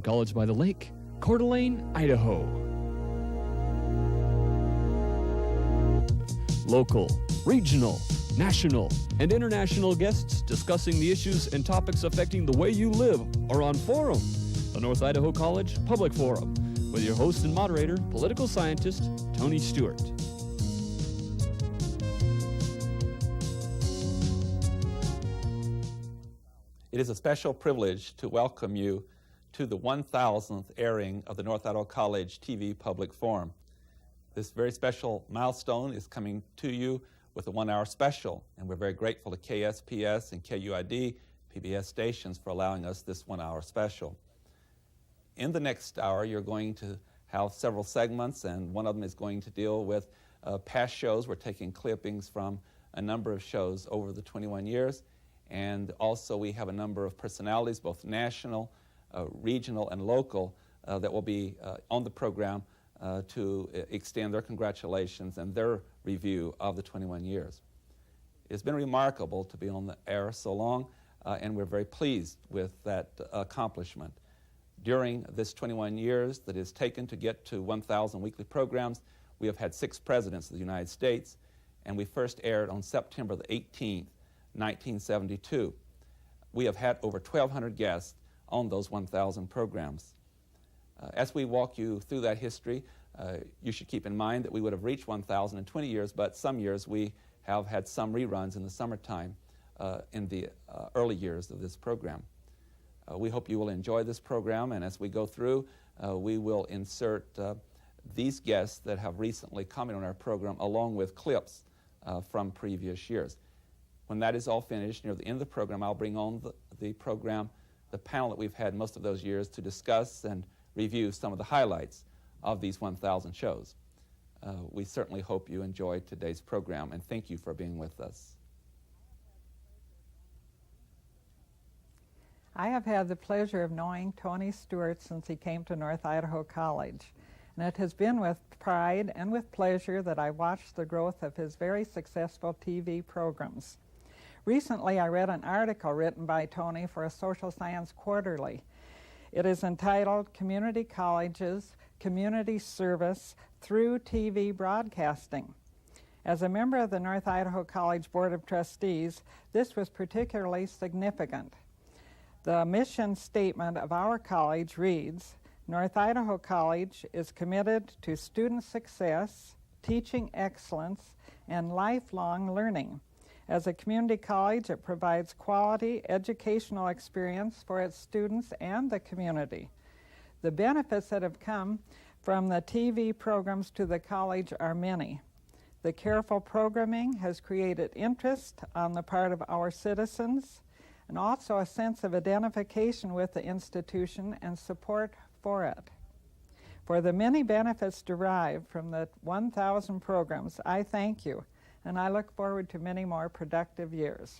a college by the lake, Coeur d'Alene, Idaho. Local, regional, national, and international guests discussing the issues and topics affecting the way you live are on Forum, the North Idaho College Public Forum, with your host and moderator, political scientist Tony Stewart. It is a special privilege to welcome you to the 1000th airing of the North Idaho College TV Public Forum. This very special milestone is coming to you with a 1-hour special, and we're very grateful to KSPS and KUID PBS stations for allowing us this 1-hour special. In the next hour, you're going to have several segments, and one of them is going to deal with past shows. We're taking clippings from a number of shows over the 21 years, and also we have a number of personalities, both national, regional, and local, that will be on the program to extend their congratulations and their review of the 21 years. It's been remarkable to be on the air so long, and we're very pleased with that accomplishment. During this 21 years that it's taken to get to 1,000 weekly programs, we have had 6 presidents of the United States, and we first aired on September the 18th, 1972. We have had over 1,200 guests on those 1,000 programs. As we walk you through that history, you should keep in mind that we would have reached 1,000 in 20 years, but some years we have had some reruns in the summertime in the early years of this program. We hope you will enjoy this program, and as we go through, we will insert these guests that have recently commented on our program along with clips from previous years. When that is all finished, near the end of the program, I'll bring on the program, the panel that we've had most of those years to discuss and review some of the highlights of these 1,000 shows. We certainly hope you enjoyed today's program, and thank you for being with us. I have had the pleasure of knowing Tony Stewart since he came to North Idaho College, and it has been with pride and with pleasure that I watched the growth of his very successful TV programs. Recently, I read an article written by Tony for a Social Science Quarterly. It is entitled Community Colleges, Community Service Through TV Broadcasting. As a member of the North Idaho College Board of Trustees, this was particularly significant. The mission statement of our college reads, North Idaho College is committed to student success, teaching excellence, and lifelong learning. As a community college, it provides quality educational experience for its students and the community. The benefits that have come from the TV programs to the college are many. The careful programming has created interest on the part of our citizens, and also a sense of identification with the institution and support for it. For the many benefits derived from the 1,000 programs, I thank you, and I look forward to many more productive years.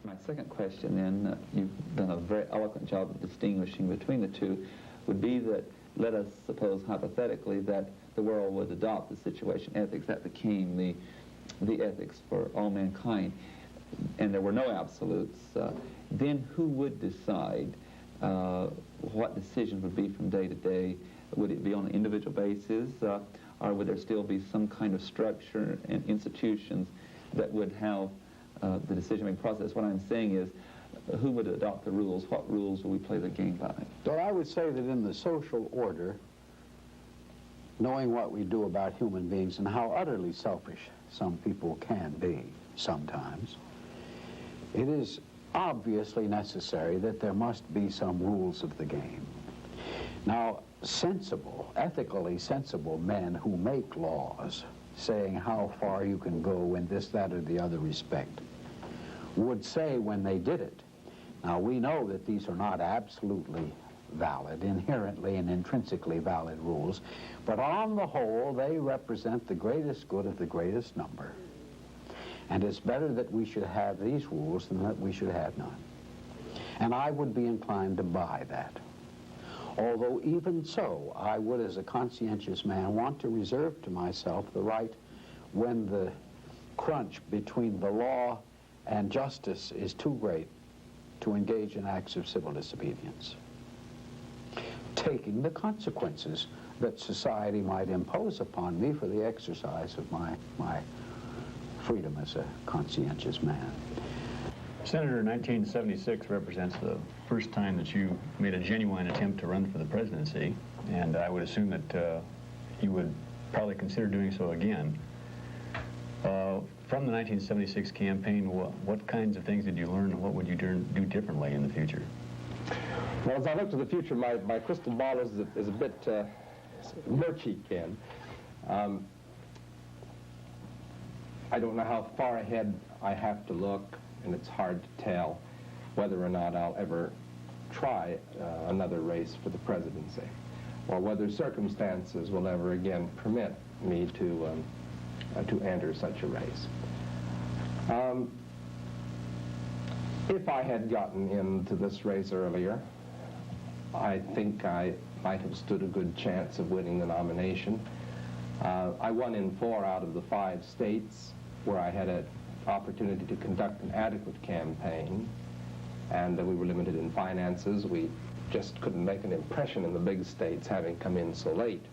My second question, then, you've done a very eloquent job of distinguishing between the two, would be that, let us suppose hypothetically that the world would adopt the situation ethics that became the ethics for all mankind, and there were no absolutes, then who would decide what decision would be from day to day? Would it be on an individual basis, or would there still be some kind of structure and institutions that would have the decision-making process? What I'm saying is, who would adopt the rules? What rules will we play the game by? Well, I would say that in the social order, knowing what we do about human beings and how utterly selfish some people can be sometimes, it is obviously necessary that there must be some rules of the game. Now, sensible, ethically sensible men who make laws saying how far you can go in this, that, or the other respect would say when they did it. Now, we know that these are not absolutely valid, inherently and intrinsically valid rules, but on the whole, they represent the greatest good of the greatest number. And it's better that we should have these rules than that we should have none. And I would be inclined to buy that. Although even so, I would, as a conscientious man, want to reserve to myself the right, when the crunch between the law and justice is too great, to engage in acts of civil disobedience, taking the consequences that society might impose upon me for the exercise of my freedom as a conscientious man. Senator, 1976 represents the first time that you made a genuine attempt to run for the presidency, and I would assume that you would probably consider doing so again. From the 1976 campaign, what kinds of things did you learn, and what would you do differently in the future? Well, as I look to the future, my crystal ball is a bit murky, Ken. I don't know how far ahead I have to look, and it's hard to tell whether or not I'll ever try another race for the presidency, or whether circumstances will ever again permit me to enter such a race. If I had gotten into this race earlier, I think I might have stood a good chance of winning the nomination. I won in 4 out of the 5 states where I had an opportunity to conduct an adequate campaign, and we were limited in finances. We just couldn't make an impression in the big states, having come in so late.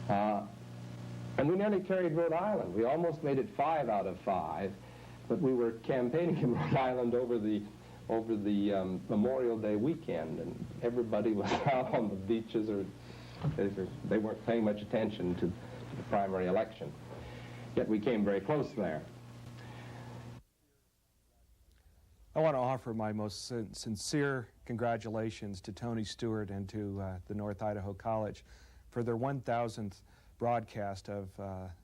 And we nearly carried Rhode Island. We almost made it 5 out of 5, but we were campaigning in Rhode Island over the Memorial Day weekend, and everybody was out on the beaches, or they weren't paying much attention to the primary election. Yet we came very close there. I want to offer my most sincere congratulations to Tony Stewart and to the North Idaho College for their 1,000th broadcast of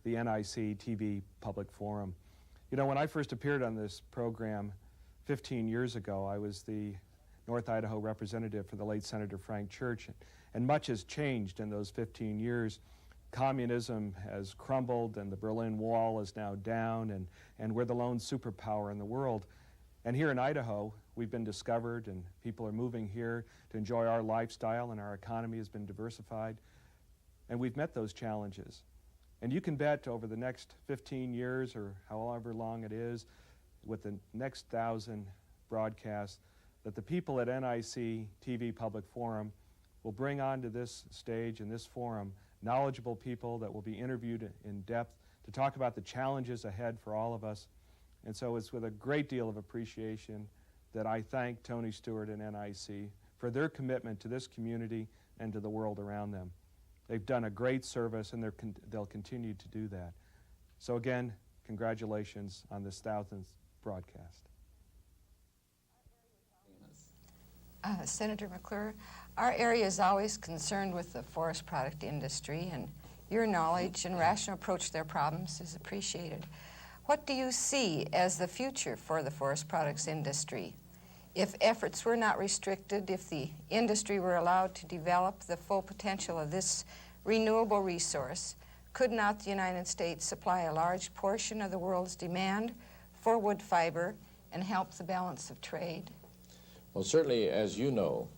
the NIC TV Public Forum. You know, when I first appeared on this program 15 years ago, I was the North Idaho representative for the late Senator Frank Church, and much has changed in those 15 years. Communism has crumbled, and the Berlin Wall is now down, and we're the lone superpower in the world. And here in Idaho, we've been discovered, and people are moving here to enjoy our lifestyle, and our economy has been diversified. And we've met those challenges. And you can bet over the next 15 years, or however long it is, with the next 1,000 broadcasts, that the people at NIC TV Public Forum will bring onto this stage and this forum knowledgeable people that will be interviewed in depth to talk about the challenges ahead for all of us. And so it's with a great deal of appreciation that I thank Tony Stewart and NIC for their commitment to this community and to the world around them. They've done a great service, and they'll continue to do that. So again, congratulations on this 1,000th broadcast. Senator McClure, our area is always concerned with the forest product industry, and your knowledge and rational approach to their problems is appreciated. What do you see as the future for the forest products industry? If efforts were not restricted, if the industry were allowed to develop the full potential of this renewable resource, could not the United States supply a large portion of the world's demand for wood fiber and help the balance of trade? Well, certainly, as you know,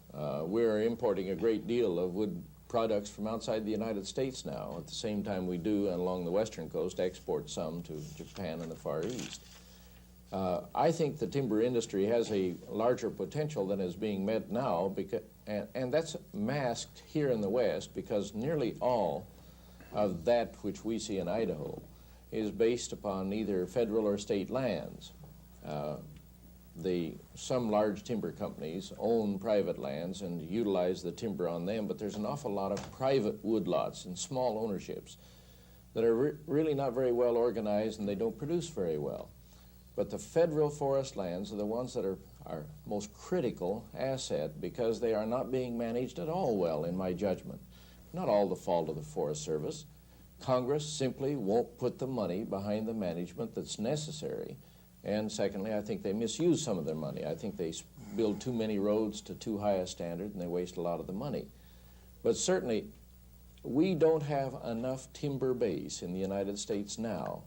we're importing a great deal of wood products from outside the United States now. At the same time we do, and along the western coast, export some to Japan and the Far East. I think the timber industry has a larger potential than is being met now, because, and that's masked here in the West because nearly all of that which we see in Idaho is based upon either federal or state lands. Some large timber companies own private lands and utilize the timber on them, but there's an awful lot of private woodlots and small ownerships that are really not very well organized, and they don't produce very well. But the federal forest lands are the ones that are our most critical asset, because they are not being managed at all well, in my judgment. Not all the fault of the Forest Service. Congress simply won't put the money behind the management that's necessary. And secondly, I think they misuse some of their money. I think they build too many roads to too high a standard, and they waste a lot of the money. But certainly, we don't have enough timber base in the United States now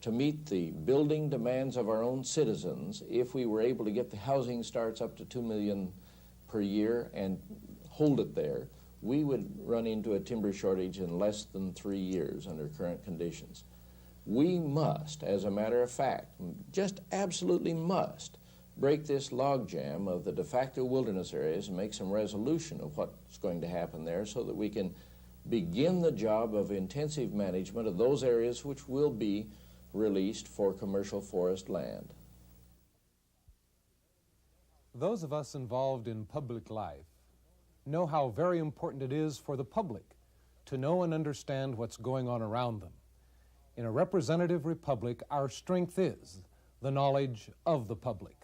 to meet the building demands of our own citizens. If we were able to get the housing starts up to 2 million per year and hold it there, we would run into a timber shortage in less than 3 years under current conditions. We must, as a matter of fact, just absolutely must, break this logjam of the de facto wilderness areas and make some resolution of what's going to happen there so that we can begin the job of intensive management of those areas which will be released for commercial forest land. Those of us involved in public life know how very important it is for the public to know and understand what's going on around them. In a representative republic, our strength is the knowledge of the public.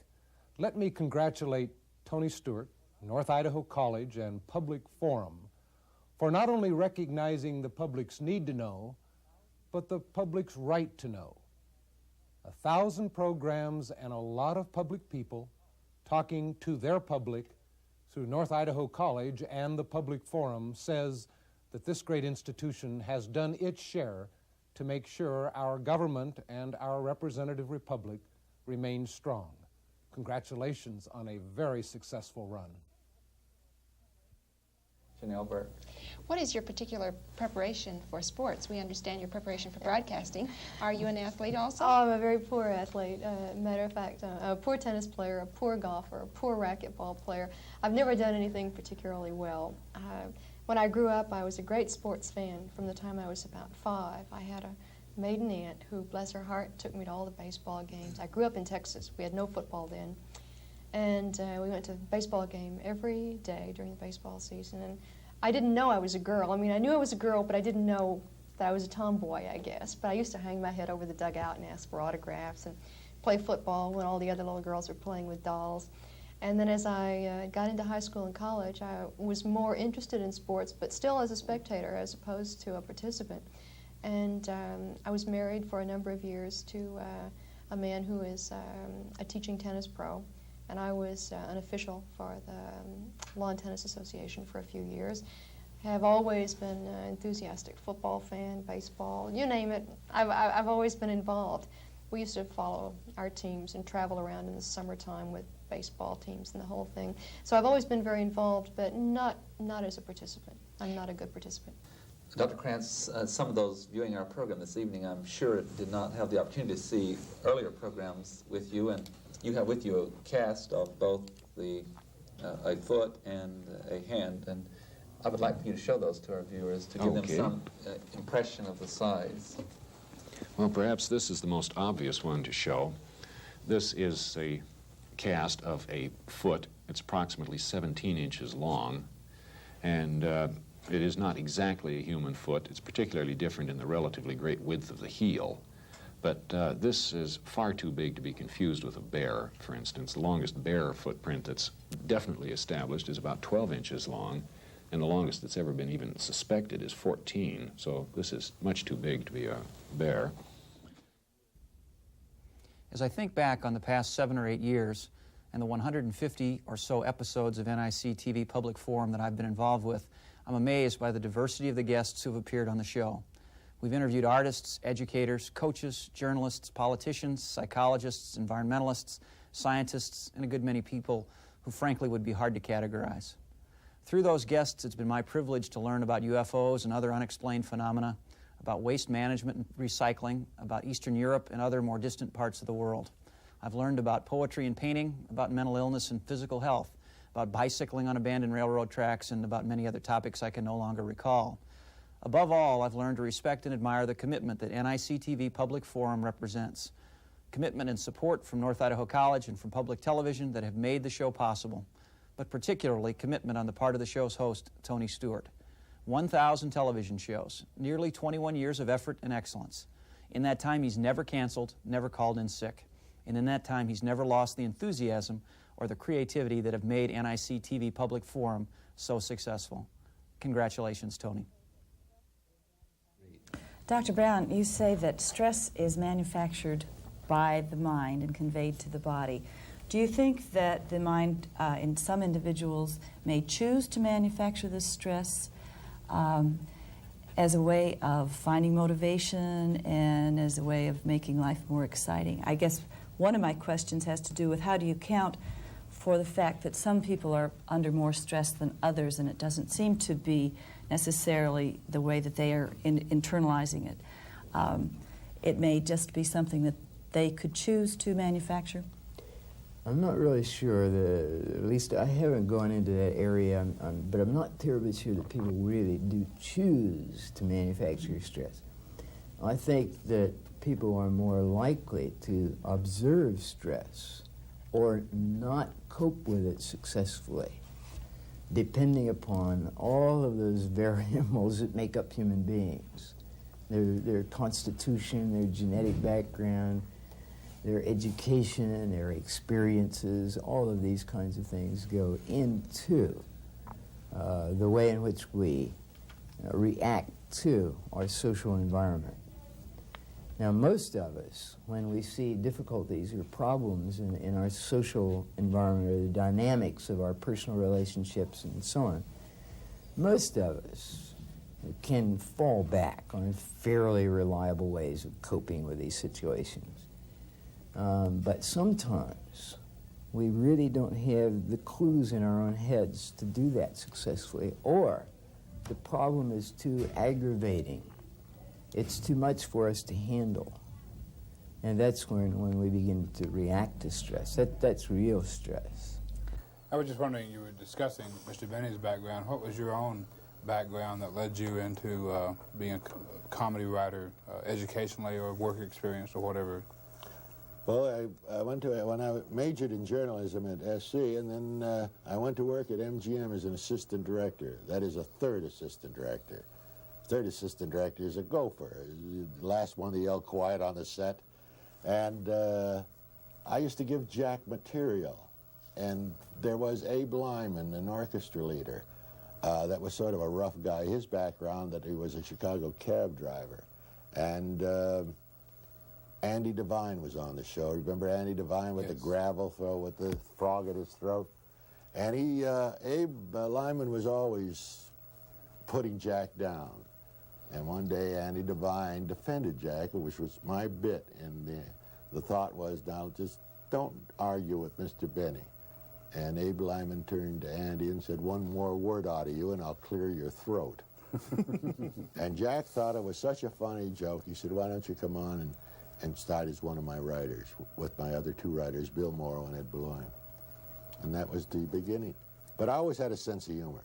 Let me congratulate Tony Stewart, North Idaho College, and Public Forum for not only recognizing the public's need to know, but the public's right to know. 1,000 programs and a lot of public people talking to their public through North Idaho College and the Public Forum says that this great institution has done its share to make sure our government and our representative republic remain strong. Congratulations on a very successful run. Janelle Burke. What is your particular preparation for sports? We understand your preparation for broadcasting. Are you an athlete also? Oh, I'm a very poor athlete. Matter of fact, a poor tennis player, a poor golfer, a poor racquetball player. I've never done anything particularly well. When I grew up, I was a great sports fan from the time I was about 5. I had a maiden aunt who, bless her heart, took me to all the baseball games. I grew up in Texas. We had no football then. And we went to a baseball game every day during the baseball season. And I didn't know I was a girl. I mean, I knew I was a girl, but I didn't know that I was a tomboy, I guess. But I used to hang my head over the dugout and ask for autographs and play football when all the other little girls were playing with dolls. And then as I got into high school and college, I was more interested in sports, but still as a spectator as opposed to a participant. And I was married for a number of years to a man who is a teaching tennis pro. And I was an official for the Lawn Tennis Association for a few years. Have always been an enthusiastic football fan, baseball, you name it. I've always been involved. We used to follow our teams and travel around in the summertime with baseball teams and the whole thing. So I've always been very involved, but not as a participant. I'm not a good participant. Dr. Krantz, some of those viewing our program this evening, I'm sure, did not have the opportunity to see earlier programs with you, and you have with you a cast of both a foot and a hand, and I would like for you to show those to our viewers to give them some impression of the size. Well, perhaps this is the most obvious one to show. This is a cast of a foot. It's approximately 17 inches long, and it is not exactly a human foot. It's particularly different in the relatively great width of the heel. But this is far too big to be confused with a bear, for instance. The longest bear footprint that's definitely established is about 12 inches long, and the longest that's ever been even suspected is 14. So this is much too big to be a bear. As I think back on the past 7 or 8 years and the 150 or so episodes of NIC TV Public Forum that I've been involved with, I'm amazed by the diversity of the guests who've appeared on the show. We've interviewed artists, educators, coaches, journalists, politicians, psychologists, environmentalists, scientists, and a good many people who frankly would be hard to categorize. Through those guests, it's been my privilege to learn about UFOs and other unexplained phenomena, about waste management and recycling, about Eastern Europe and other more distant parts of the world. I've learned about poetry and painting, about mental illness and physical health, about bicycling on abandoned railroad tracks, and about many other topics I can no longer recall. Above all, I've learned to respect and admire the commitment that NIC TV Public Forum represents. Commitment and support from North Idaho College and from public television that have made the show possible, but particularly commitment on the part of the show's host, Tony Stewart. 1,000 television shows, nearly 21 years of effort and excellence. In that time, he's never canceled, never called in sick. And in that time, he's never lost the enthusiasm or the creativity that have made NIC TV Public Forum so successful. Congratulations, Tony. Dr. Brown, you say that stress is manufactured by the mind and conveyed to the body. Do you think that the mind in some individuals may choose to manufacture this stress as a way of finding motivation and as a way of making life more exciting? I guess one of my questions has to do with how do you count for the fact that some people are under more stress than others, and it doesn't seem to be necessarily the way that they are internalizing it. It may just be something that they could choose to manufacture. I'm not really sure, at least I haven't gone into that area, but I'm not terribly sure that people really do choose to manufacture stress. I think that people are more likely to observe stress or not cope with it successfully, depending upon all of those variables that make up human beings. Their constitution, their genetic background, their education, their experiences, all of these kinds of things go into the way in which we react to our social environment. Now, most of us, when we see difficulties or problems in our social environment or the dynamics of our personal relationships and so on, most of us can fall back on fairly reliable ways of coping with these situations. But sometimes we really don't have the clues in our own heads to do that successfully, or the problem is too aggravating. It's too much for us to handle. And that's when we begin to react to stress. That's real stress. I was just wondering, you were discussing Mr. Benny's background. What was your own background that led you into being a comedy writer, educationally or work experience or whatever? Well, when I majored in journalism at SC, and then I went to work at MGM as an assistant director. That is a third assistant director. Third assistant director is a gopher, the last one to yell quiet on the set. And I used to give Jack material. And there was Abe Lyman, an orchestra leader, that was sort of a rough guy. His background, that he was a Chicago cab driver. And Andy Devine was on the show. Remember Andy Devine with the gravel throw, with the frog at his throat? And Abe Lyman was always putting Jack down. And one day Andy Devine defended Jack, which was my bit, and the thought was, now just don't argue with Mr. Benny. And Abe Lyman turned to Andy and said, one more word out of you and I'll clear your throat. And Jack thought it was such a funny joke. He said, why don't you come on and start as one of my writers, with my other two writers, Bill Morrow and Ed Beloin. And that was the beginning. But I always had a sense of humor.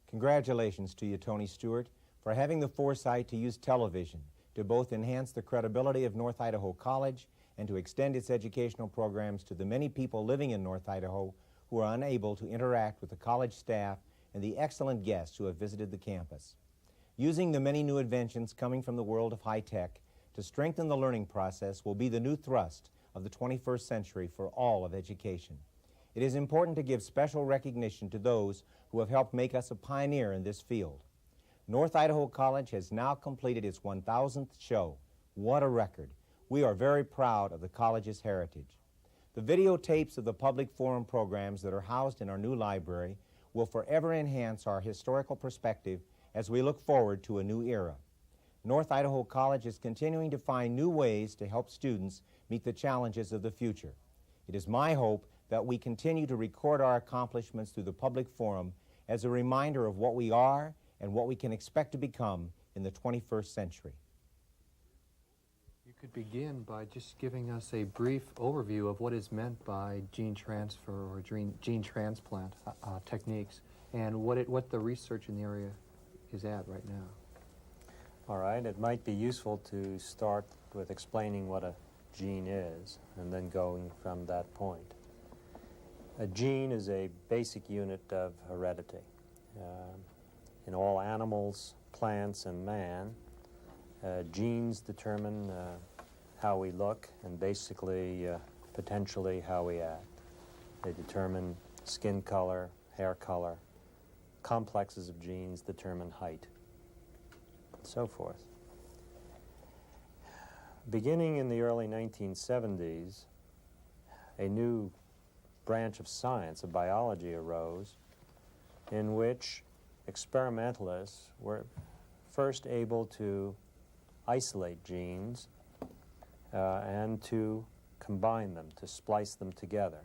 Congratulations to you, Tony Stewart, for having the foresight to use television to both enhance the credibility of North Idaho College and to extend its educational programs to the many people living in North Idaho who are unable to interact with the college staff and the excellent guests who have visited the campus. Using the many new inventions coming from the world of high tech to strengthen the learning process will be the new thrust of the 21st century for all of education. It is important to give special recognition to those who have helped make us a pioneer in this field. North Idaho College has now completed its 1,000th show. What a record. We are very proud of the college's heritage. The videotapes of the public forum programs that are housed in our new library will forever enhance our historical perspective as we look forward to a new era. North Idaho College is continuing to find new ways to help students meet the challenges of the future. It is my hope that we continue to record our accomplishments through the public forum as a reminder of what we are and what we can expect to become in the 21st century. You could begin by just giving us a brief overview of what is meant by gene transfer or gene transplant techniques and what the research in the area is at right now. All right, it might be useful to start with explaining what a gene is and then going from that point. A gene is a basic unit of heredity. In all animals, plants, and man, genes determine how we look and basically, potentially, how we act. They determine skin color, hair color. Complexes of genes determine height, and so forth. Beginning in the early 1970s, a new branch of science, of biology, arose in which experimentalists were first able to isolate genes and to combine them, to splice them together.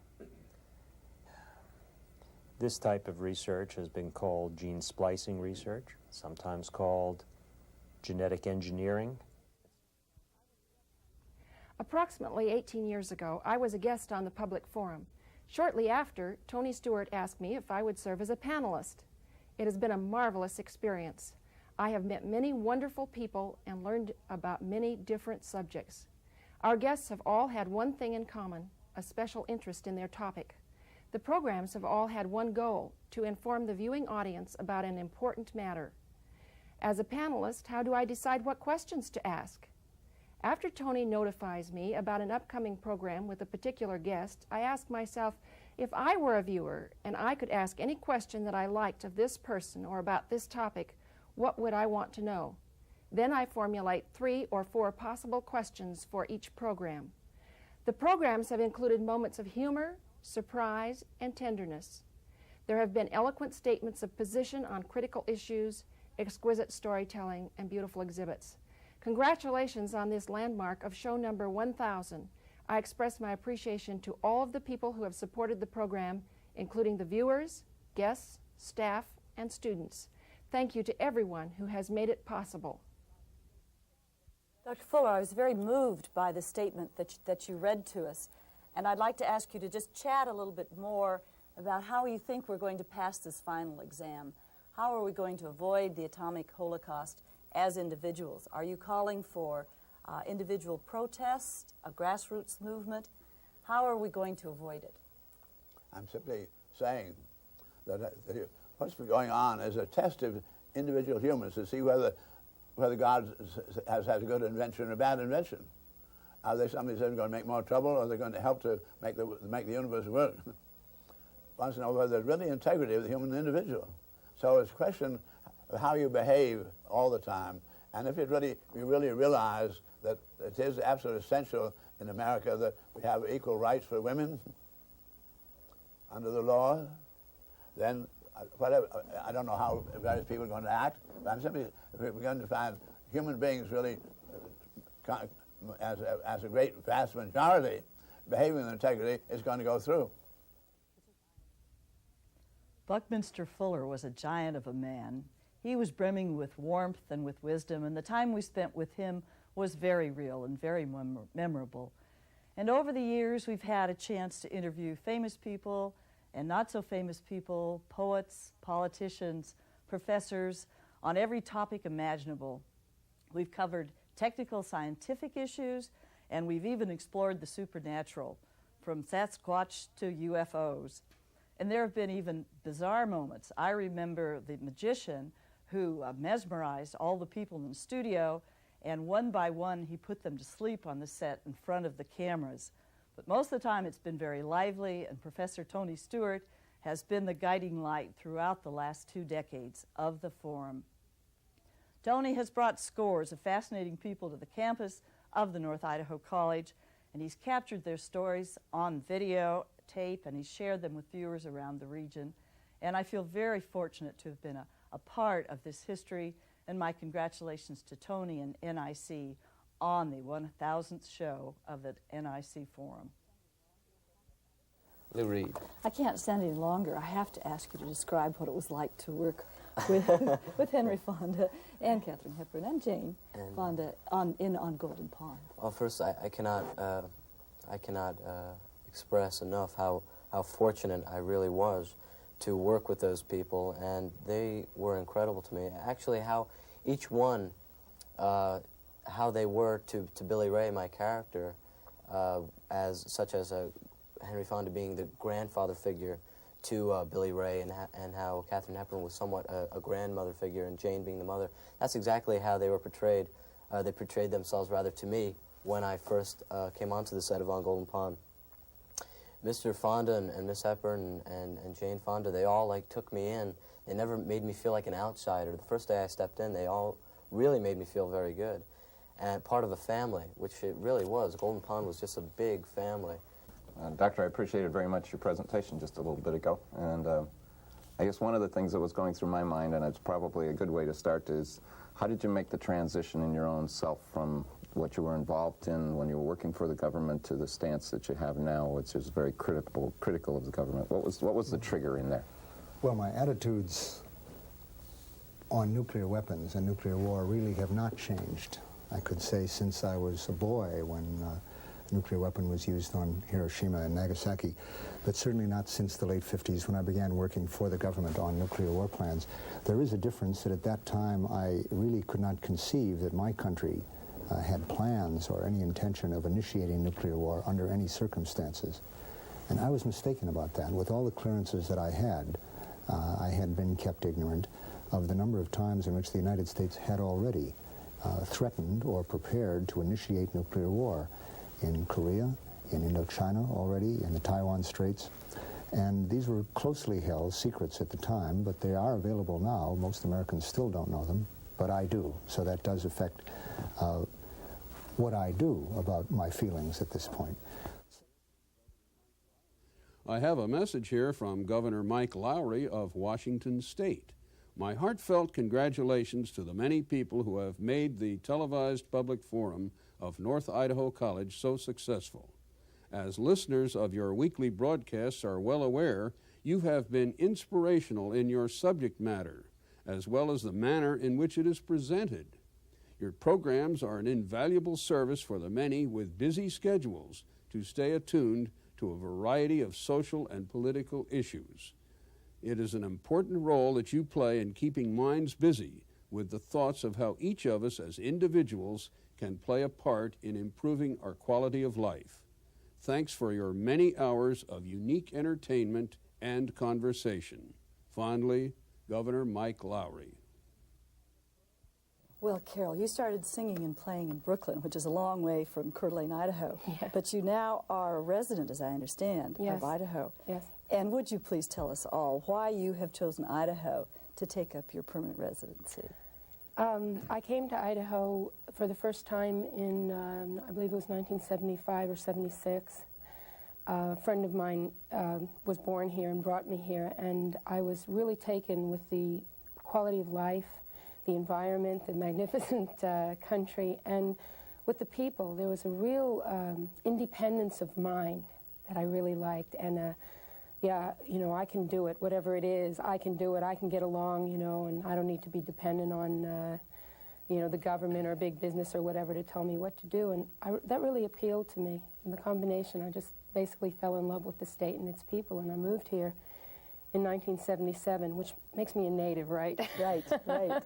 This type of research has been called gene splicing research, sometimes called genetic engineering. Approximately 18 years ago, I was a guest on the Public Forum. Shortly after, Tony Stewart asked me if I would serve as a panelist. It has been a marvelous experience. I have met many wonderful people and learned about many different subjects. Our guests have all had one thing in common, a special interest in their topic. The programs have all had one goal, to inform the viewing audience about an important matter. As a panelist, how do I decide what questions to ask? After Tony notifies me about an upcoming program with a particular guest, I ask myself, if I were a viewer and I could ask any question that I liked of this person or about this topic, what would I want to know? Then I formulate 3 or 4 possible questions for each program. The programs have included moments of humor, surprise, and tenderness. There have been eloquent statements of position on critical issues, exquisite storytelling, and beautiful exhibits. Congratulations on this landmark of show number 1000. I express my appreciation to all of the people who have supported the program, including the viewers, guests, staff, and students. Thank you to everyone who has made it possible. Dr. Fuller, I was very moved by the statement that you read to us, and I'd like to ask you to just chat a little bit more about how you think we're going to pass this final exam. How are we going to avoid the atomic holocaust as individuals? Are you calling for individual protest, a grassroots movement? How are we going to avoid it? I'm simply saying that what's going on is a test of individual humans to see whether God has had a good invention or a bad invention. Are they somebody that's going to make more trouble, or are they going to help to make the universe work? Wants to know whether there's really integrity of the human individual. So it's a question of how you behave all the time, and if you really realize that it is absolutely essential in America that we have equal rights for women under the law, then whatever, I don't know how various people are going to act, but I'm simply, if we're going to find human beings really, as a great vast majority, behaving with integrity, is going to go through. Buckminster Fuller was a giant of a man. He was brimming with warmth and with wisdom, and the time we spent with him was very real and very memorable. And over the years, we've had a chance to interview famous people and not so famous people, poets, politicians, professors, on every topic imaginable. We've covered technical scientific issues, and we've even explored the supernatural, from Sasquatch to UFOs. And there have been even bizarre moments. I remember the magician who mesmerized all the people in the studio, and one by one he put them to sleep on the set in front of the cameras. But most of the time it's been very lively, and Professor Tony Stewart has been the guiding light throughout the last 2 decades of the Forum. Tony has brought scores of fascinating people to the campus of the North Idaho College, and he's captured their stories on video, tape, and he's shared them with viewers around the region. And I feel very fortunate to have been a part of this history, and my congratulations to Tony and NIC on the 1000th show of the NIC Forum. Lou Reed. I can't stand any longer. I have to ask you to describe what it was like to work with Henry Fonda and Katharine Hepburn and Jane Fonda on Golden Pond. Well, first, I cannot express enough how fortunate I really was to work with those people, and they were incredible to me. Actually, how each one, how they were to Billy Ray, my character, such as Henry Fonda being the grandfather figure to Billy Ray, and how Katharine Hepburn was somewhat a grandmother figure, and Jane being the mother. That's exactly how they were portrayed. They portrayed themselves rather to me when I first came onto the set of On Golden Pond. Mr. Fonda and Miss Hepburn and Jane Fonda, they all took me in. They never made me feel like an outsider. The first day I stepped in, they all really made me feel very good. And part of a family, which it really was. Golden Pond was just a big family. Doctor, I appreciated very much your presentation just a little bit ago. And I guess one of the things that was going through my mind, and it's probably a good way to start, is how did you make the transition in your own self from what you were involved in when you were working for the government to the stance that you have now, which is very critical of the government? What was the trigger in there? Well, my attitudes on nuclear weapons and nuclear war really have not changed, I could say, since I was a boy when nuclear weapon was used on Hiroshima and Nagasaki, but certainly not since the late 50s when I began working for the government on nuclear war plans. There is a difference that at that time I really could not conceive that my country had plans or any intention of initiating nuclear war under any circumstances. And I was mistaken about that. With all the clearances that I had been kept ignorant of the number of times in which the United States had already threatened or prepared to initiate nuclear war in Korea, in Indochina already, in the Taiwan Straits. And these were closely held secrets at the time, but they are available now. Most Americans still don't know them, but I do. So that does affect what I do about my feelings at this point. I have a message here from Governor Mike Lowry of Washington State. My heartfelt congratulations to the many people who have made the televised public forum of North Idaho College so successful. As listeners of your weekly broadcasts are well aware, you have been inspirational in your subject matter, as well as the manner in which it is presented. Your programs are an invaluable service for the many with busy schedules to stay attuned to a variety of social and political issues. It is an important role that you play in keeping minds busy with the thoughts of how each of us as individuals can play a part in improving our quality of life. Thanks for your many hours of unique entertainment and conversation. Fondly, Governor Mike Lowry. Well, Carol, you started singing and playing in Brooklyn, which is a long way from Coeur d'Alene, Idaho. Yes. But you now are a resident, as I understand, Yes. of Idaho. Yes. And would you please tell us all why you have chosen Idaho to take up your permanent residency? I came to Idaho for the first time in, I believe it was 1975 or 76. A friend of mine was born here and brought me here, and I was really taken with the quality of life, the environment, the magnificent country, and with the people. There was a real independence of mind that I really liked, and yeah, you know, I can do it, whatever it is, I can do it, I can get along, you know, and I don't need to be dependent on, you know, the government or big business or whatever to tell me what to do, and that really appealed to me. And the combination, I just basically fell in love with the state and its people, and I moved here in 1977, which makes me a native, right? Right, right.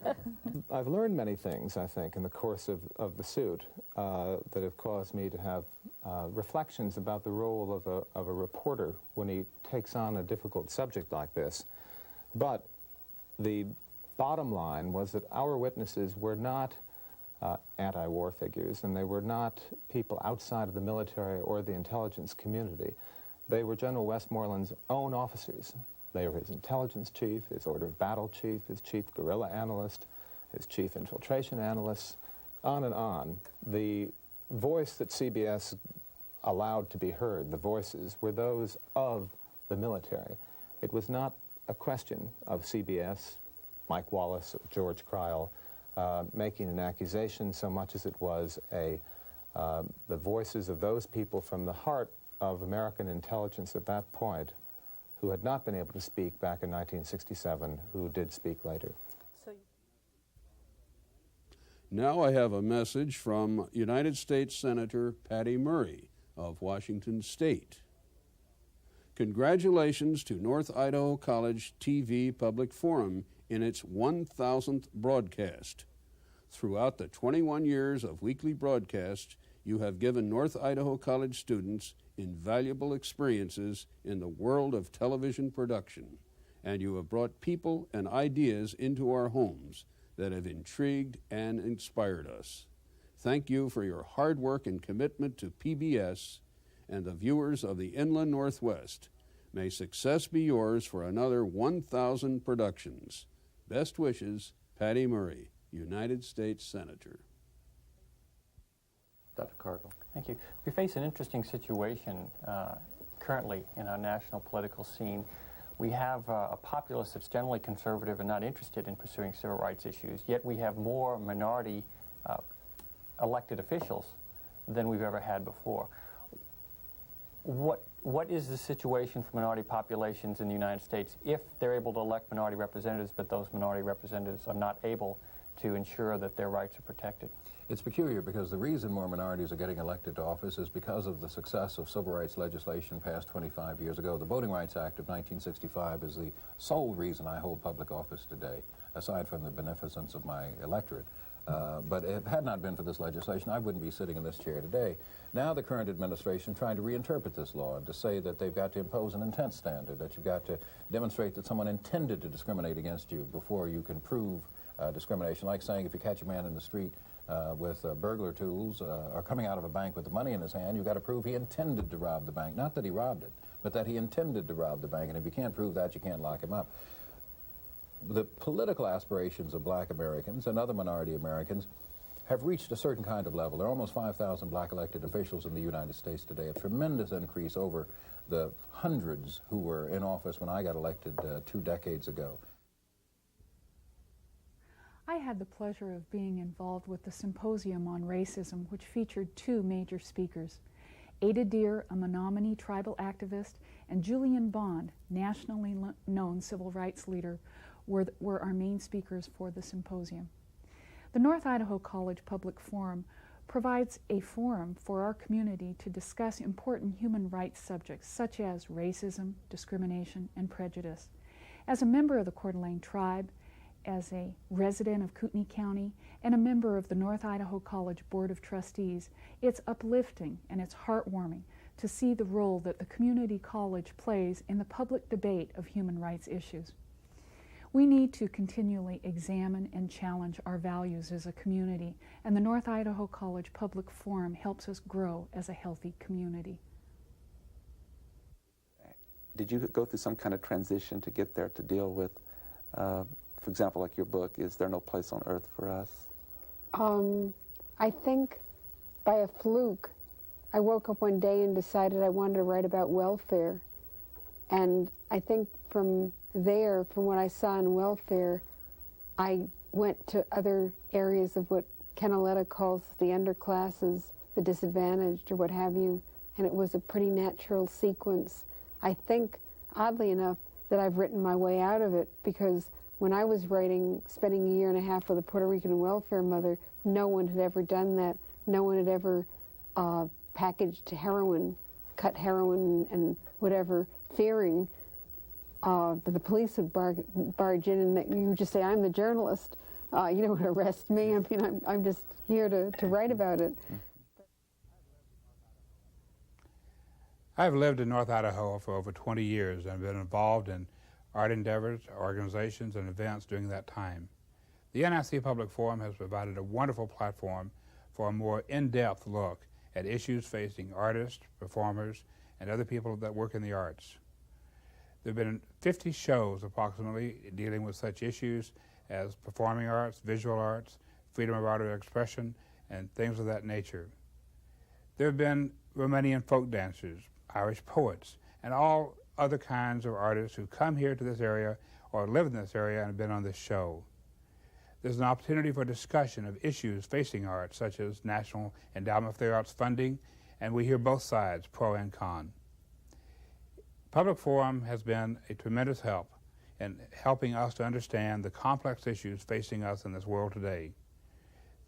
I've learned many things, I think, in the course of the suit that have caused me to have reflections about the role of a reporter when he takes on a difficult subject like this. But the bottom line was that our witnesses were not anti-war figures, and they were not people outside of the military or the intelligence community. They were General Westmoreland's own officers. They were his intelligence chief, his order of battle chief, his chief guerrilla analyst, his chief infiltration analyst, on and on. The voice that CBS allowed to be heard, the voices, were those of the military. It was not a question of CBS, Mike Wallace, or George Cryle making an accusation so much as it was the voices of those people from the heart of American intelligence at that point who had not been able to speak back in 1967, who did speak later. Now I have a message from United States Senator Patty Murray of Washington State. Congratulations to North Idaho College TV Public Forum in its 1,000th broadcast. Throughout the 21 years of weekly broadcasts, you have given North Idaho College students invaluable experiences in the world of television production, and you have brought people and ideas into our homes that have intrigued and inspired us. Thank you for your hard work and commitment to PBS and the viewers of the Inland Northwest. May success be yours for another 1,000 productions. Best wishes, Patty Murray, United States Senator. Dr. Cargill. Thank you. We face an interesting situation currently in our national political scene. We have a populace that's generally conservative and not interested in pursuing civil rights issues, yet we have more minority elected officials than we've ever had before. What is the situation for minority populations in the United States if they're able to elect minority representatives, but those minority representatives are not able to ensure that their rights are protected? It's peculiar because the reason more minorities are getting elected to office is because of the success of civil rights legislation passed 25 years ago. The Voting Rights Act of 1965 is the sole reason I hold public office today, aside from the beneficence of my electorate. But if it had not been for this legislation, I wouldn't be sitting in this chair today. Now the current administration is trying to reinterpret this law and to say that they've got to impose an intent standard, that you've got to demonstrate that someone intended to discriminate against you before you can prove discrimination. Like saying if you catch a man in the street with burglar tools or coming out of a bank with the money in his hand, you've got to prove he intended to rob the bank. Not that he robbed it, but that he intended to rob the bank. And if you can't prove that, you can't lock him up. The political aspirations of black Americans and other minority Americans have reached a certain kind of level. There are almost 5,000 black elected officials in the United States today, a tremendous increase over the hundreds who were in office when I got elected 2 decades ago. I had the pleasure of being involved with the symposium on racism, which featured 2 major speakers. Ada Deer, a Menominee tribal activist, and Julian Bond, nationally known civil rights leader, were our main speakers for the symposium. The North Idaho College Public Forum provides a forum for our community to discuss important human rights subjects such as racism, discrimination, and prejudice. As a member of the Coeur d'Alene tribe, as a resident of Kootenai County, and a member of the North Idaho College Board of Trustees, it's uplifting and it's heartwarming to see the role that the community college plays in the public debate of human rights issues. We need to continually examine and challenge our values as a community, and the North Idaho College Public Forum helps us grow as a healthy community. Did you go through some kind of transition to get there to deal with, for example, like your book, Is There No Place on Earth for Us? I think by a fluke, I woke up one day and decided I wanted to write about welfare. And I think from there, from what I saw in welfare, I went to other areas of what Canaletta calls the underclasses, the disadvantaged, or what have you, and it was a pretty natural sequence. I think, oddly enough, that I've written my way out of it, because when I was writing, spending a year and a half with a Puerto Rican welfare mother, no one had ever done that. No one had ever packaged heroin, cut heroin and whatever, fearing that the police would barge in and that you would just say, I'm the journalist, you don't arrest me. I mean, I'm just here to write about it. I've lived in North Idaho for over 20 years and been involved in art endeavors, organizations, and events during that time. The NIC Public Forum has provided a wonderful platform for a more in-depth look at issues facing artists, performers, and other people that work in the arts. There have been 50 shows approximately dealing with such issues as performing arts, visual arts, freedom of art or expression, and things of that nature. There have been Romanian folk dancers, Irish poets, and all other kinds of artists who come here to this area or live in this area and have been on this show. There's an opportunity for discussion of issues facing arts, such as National Endowment for the Arts funding, and we hear both sides, pro and con. Public Forum has been a tremendous help in helping us to understand the complex issues facing us in this world today.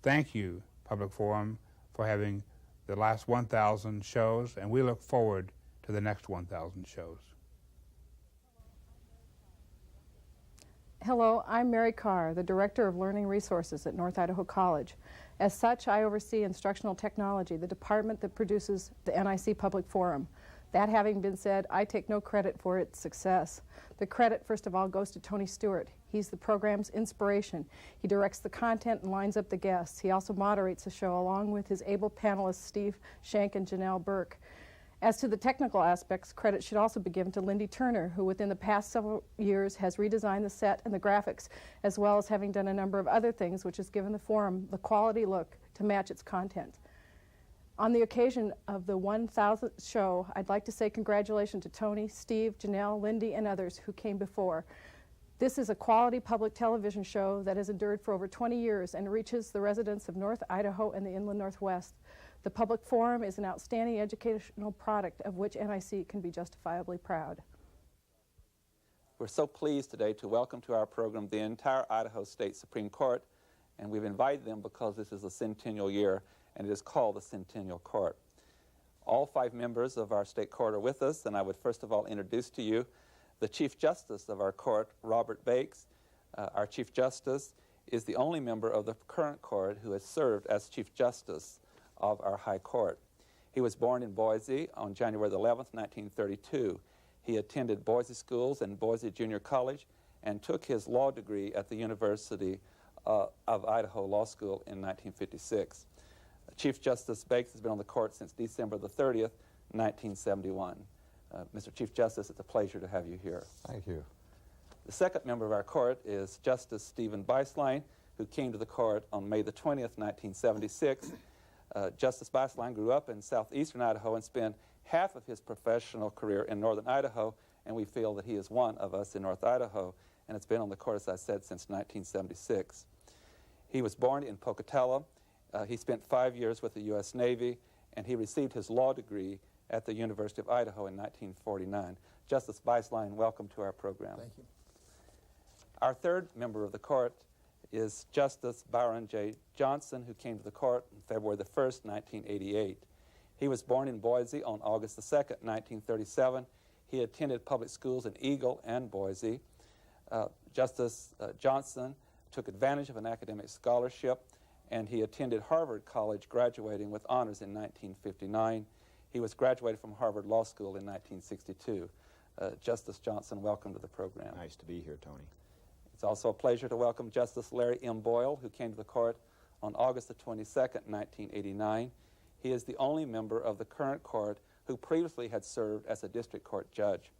Thank you, Public Forum, for having the last 1,000 shows, and we look forward to the next 1,000 shows. Hello, I'm Mary Carr, the Director of Learning Resources at North Idaho College. As such, I oversee Instructional Technology, the department that produces the NIC Public Forum. That having been said, I take no credit for its success. The credit, first of all, goes to Tony Stewart. He's the program's inspiration. He directs the content and lines up the guests. He also moderates the show along with his able panelists, Steve Shank and Janelle Burke. As to the technical aspects, credit should also be given to Lindy Turner, who within the past several years has redesigned the set and the graphics, as well as having done a number of other things which has given the forum the quality look to match its content. On the occasion of the 1,000th show, I'd like to say congratulations to Tony, Steve, Janelle, Lindy, and others who came before. This is a quality public television show that has endured for over 20 years and reaches the residents of North Idaho and the Inland Northwest. The Public Forum is an outstanding educational product of which NIC can be justifiably proud. We're so pleased today to welcome to our program the entire Idaho State Supreme Court and we've invited them because this is a centennial year, and it is called the Centennial Court. All 5 members of our state court are with us, and I would first of all introduce to you the Chief Justice of our court, Robert Bakes. Our Chief Justice is the only member of the current court who has served as Chief Justice of our High Court. He was born in Boise on January 11th, 1932. He attended Boise schools and Boise Junior College and took his law degree at the University of Idaho Law School in 1956. Chief Justice Bakes has been on the court since December the 30th, 1971. Mr. Chief Justice, it's a pleasure to have you here. Thank you. The second member of our court is Justice Stephen Beislein, who came to the court on May the 20th, 1976. Justice Beislein grew up in southeastern Idaho and spent half of his professional career in northern Idaho, and we feel that he is one of us in North Idaho, and it's been on the court, as I said, since 1976. He was born in Pocatello. He spent 5 years with the U.S. Navy, and he received his law degree at the University of Idaho in 1949. Justice Beislein, welcome to our program. Thank you. Our third member of the court is Justice Byron J. Johnson, who came to the court on February the 1st, 1988. He was born in Boise on August the 2nd, 1937. He attended public schools in Eagle and Boise. Justice Johnson took advantage of an academic scholarship, and he attended Harvard College, graduating with honors in 1959. He was graduated from Harvard Law School in 1962. Justice Johnson, welcome to the program. Nice to be here, Tony. It's also a pleasure to welcome Justice Larry M. Boyle, who came to the court on August the 22nd, 1989. He is the only member of the current court who previously had served as a district court judge.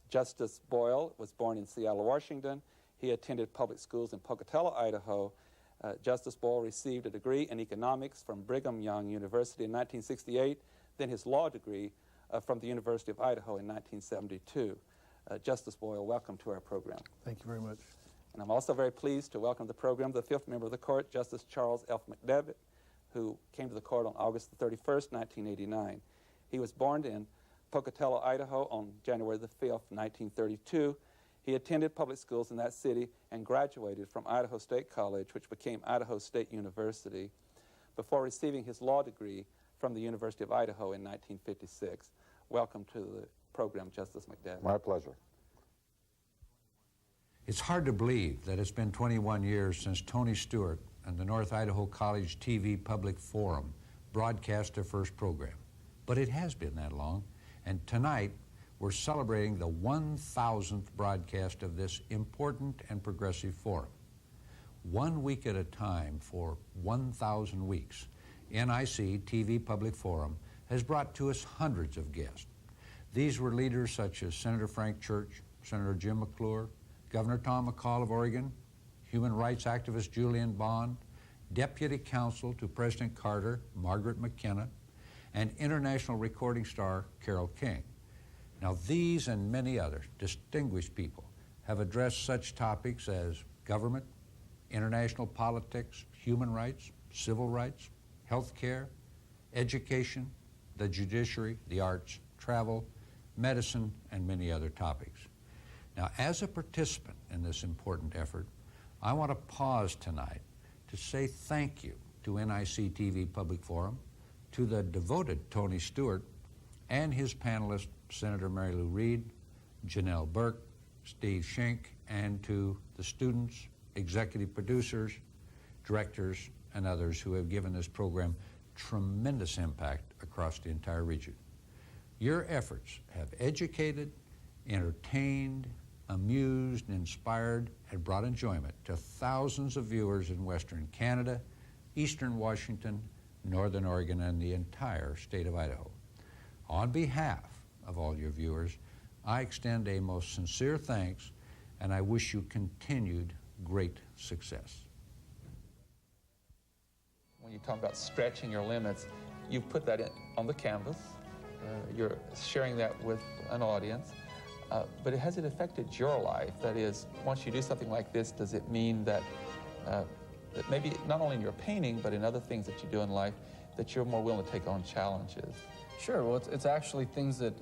Justice Boyle was born in Seattle, Washington. He attended public schools in Pocatello, Idaho. Justice Boyle received a degree in economics from Brigham Young University in 1968, then his law degree from the University of Idaho in 1972. Justice Boyle, welcome to our program. Thank you very much. And I'm also very pleased to welcome to the program the fifth member of the court, Justice Charles F. McDevitt, who came to the court on August the 31st, 1989. He was born in Pocatello, Idaho on January the 5th, 1932. He attended public schools in that city and graduated from Idaho State College, which became Idaho State University, before receiving his law degree from the University of Idaho in 1956. Welcome to the program, Justice McDevitt. My pleasure. It's hard to believe that it's been 21 years since Tony Stewart and the North Idaho College TV Public Forum broadcast their first program. But it has been that long, and tonight we're celebrating the 1,000th broadcast of this important and progressive forum. 1 week at a time for 1,000 weeks, NIC TV Public Forum has brought to us hundreds of guests. These were leaders such as Senator Frank Church, Senator Jim McClure, Governor Tom McCall of Oregon, human rights activist Julian Bond, Deputy Counsel to President Carter, Margaret McKenna, and international recording star Carole King. Now, these and many other distinguished people have addressed such topics as government, international politics, human rights, civil rights, health care, education, the judiciary, the arts, travel, medicine, and many other topics. Now, as a participant in this important effort, I want to pause tonight to say thank you to NIC TV Public Forum, to the devoted Tony Stewart, and his panelists, Senator Mary Lou Reed, Janelle Burke, Steve Schenck, and to the students, executive producers, directors, and others who have given this program tremendous impact across the entire region. Your efforts have educated, entertained, amused, and inspired, and brought enjoyment to thousands of viewers in Western Canada, Eastern Washington, Northern Oregon, and the entire state of Idaho. On behalf of all your viewers, I extend a most sincere thanks, and I wish you continued great success. When you talk about stretching your limits, you've put that on the canvas. You're sharing that with an audience. But has it affected your life? That is, once you do something like this, does it mean that, that maybe not only in your painting, but in other things that you do in life, that you're more willing to take on challenges? Sure. Well, it's actually things that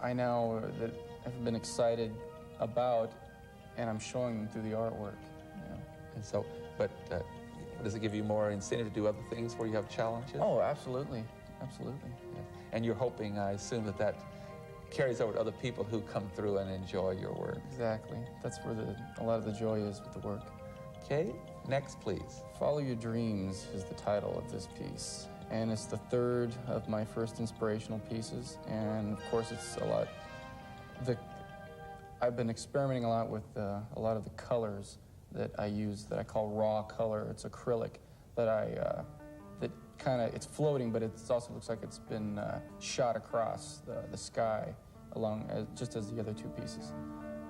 I now that have been excited about, and I'm showing them through the artwork. You know? And so, but Does it give you more incentive to do other things where you have challenges? Oh, absolutely. Absolutely. Yeah. And you're hoping, I assume, that that carries over to other people who come through and enjoy your work. Exactly. That's where a lot of the joy is with the work. Okay, next please. Follow Your Dreams is the title of this piece. And it's the third of my first inspirational pieces. And of course it's I've been experimenting a lot with a lot of the colors that I use that I call raw color. It's acrylic that it's floating, but it also looks like it's been shot across the sky just as the other two pieces.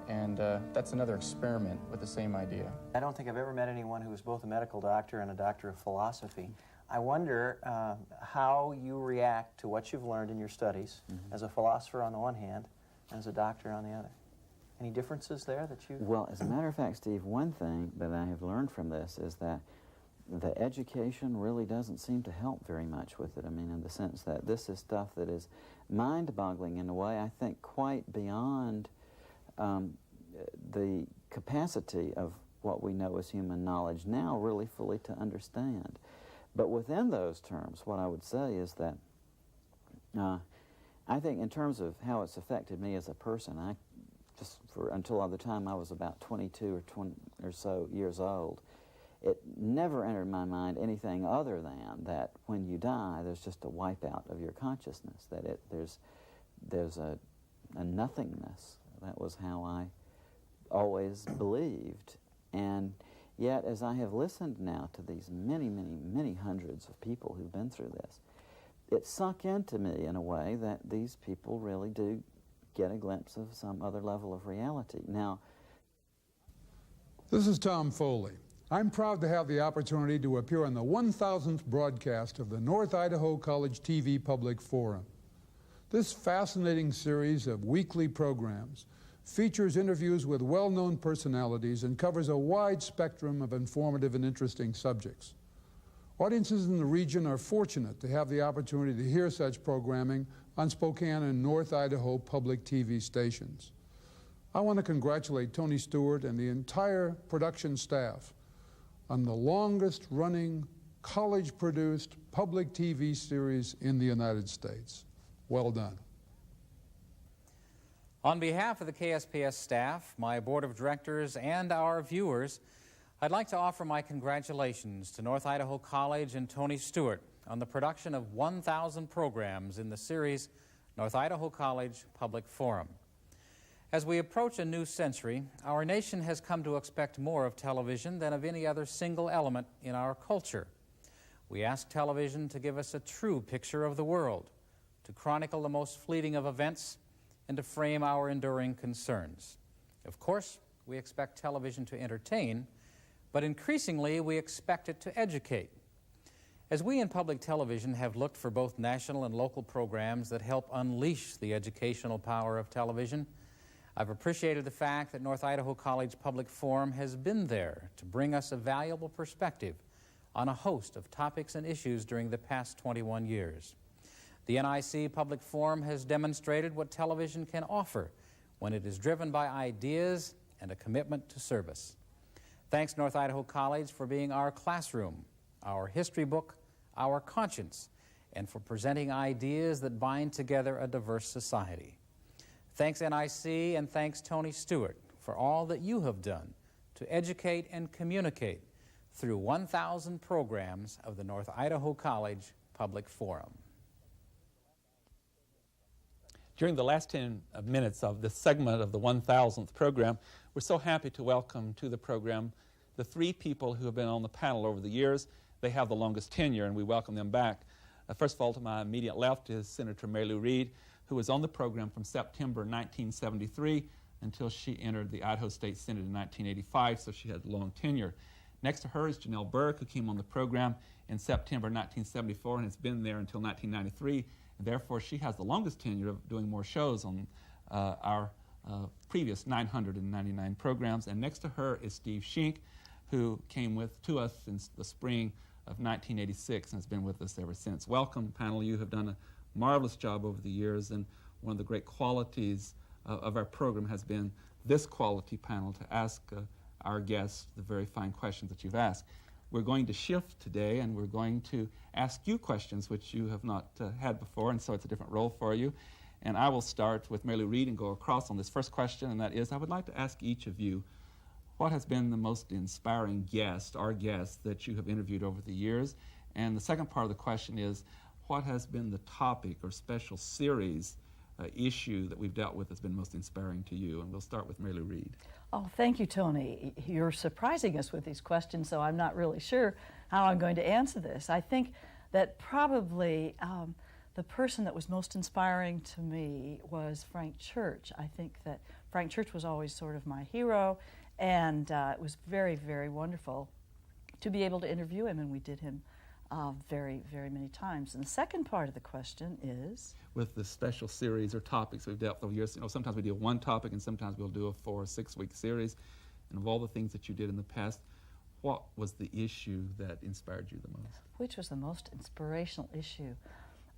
And that's another experiment with the same idea. I don't think I've ever met anyone who was both a medical doctor and a doctor of philosophy. I wonder how you react to what you've learned in your studies as a philosopher on the one hand, and as a doctor on the other. Any differences there that you... Well, as a matter of fact, Steve, one thing that I have learned from this is that the education really doesn't seem to help very much with it. I mean, in the sense that this is stuff that is mind-boggling in a way, I think, quite beyond the capacity of what we know as human knowledge now really fully to understand. But within those terms, what I would say is that I think in terms of how it's affected me as a person, until the time I was about 22 or 20 or so years old, it never entered my mind anything other than that when you die, there's just a wipeout of your consciousness, that there's a nothingness. That was how I always believed. And yet, as I have listened now to these many, many, many hundreds of people who've been through this, it sunk into me in a way that these people really do get a glimpse of some other level of reality. Now, this is Tom Foley. I'm proud to have the opportunity to appear on the 1000th broadcast of the North Idaho College TV Public Forum. This fascinating series of weekly programs features interviews with well-known personalities and covers a wide spectrum of informative and interesting subjects. Audiences in the region are fortunate to have the opportunity to hear such programming on Spokane and North Idaho public TV stations. I want to congratulate Tony Stewart and the entire production staff on the longest-running college-produced public TV series in the United States. Well done. On behalf of the KSPS staff, my board of directors, and our viewers, I'd like to offer my congratulations to North Idaho College and Tony Stewart on the production of 1,000 programs in the series North Idaho College Public Forum. As we approach a new century, our nation has come to expect more of television than of any other single element in our culture. We ask television to give us a true picture of the world, to chronicle the most fleeting of events, and to frame our enduring concerns. Of course, we expect television to entertain, but increasingly we expect it to educate. As we in public television have looked for both national and local programs that help unleash the educational power of television, I've appreciated the fact that North Idaho College Public Forum has been there to bring us a valuable perspective on a host of topics and issues during the past 21 years. The NIC Public Forum has demonstrated what television can offer when it is driven by ideas and a commitment to service. Thanks, North Idaho College, for being our classroom, our history book, our conscience, and for presenting ideas that bind together a diverse society. Thanks, NIC, and thanks, Tony Stewart, for all that you have done to educate and communicate through 1,000 programs of the North Idaho College Public Forum. During the last 10 minutes of this segment of the 1000th program, we're so happy to welcome to the program the three people who have been on the panel over the years. They have the longest tenure, and we welcome them back. First of all, to my immediate left is Senator Mary Lou Reed, who was on the program from September 1973 until she entered the Idaho State Senate in 1985, so she had long tenure. Next to her is Janelle Burke, who came on the program in September 1974 and has been there until 1993. And therefore, she has the longest tenure of doing more shows on our previous 999 programs. And next to her is Steve Schink, who came to us in the spring of 1986 and has been with us ever since. Welcome, panel. You have done a marvelous job over the years, and one of the great qualities of our program has been this quality panel to ask our guests the very fine questions that you've asked. we're going to shift today, and we're going to ask you questions which you have not had before, and so it's a different role for you. And I will start with Mary Lou Reed and go across on this first question, and that is, I would like to ask each of you, what has been the most inspiring guest, our guest, that you have interviewed over the years? And the second part of the question is, what has been the topic or special series issue that we've dealt with that's been most inspiring to you? And we'll start with Mary Lou Reed. Oh, thank you, Tony. You're surprising us with these questions, so I'm not really sure how I'm going to answer this. I think that probably the person that was most inspiring to me was Frank Church. I think that Frank Church was always sort of my hero, and it was very, very wonderful to be able to interview him, and we did him very, very many times. And the second part of the question is? With the special series or topics we've dealt with over years, you know, sometimes we do one topic and sometimes we'll do a 4 or 6 week series. And of all the things that you did in the past, what was the issue that inspired you the most? Which was the most inspirational issue?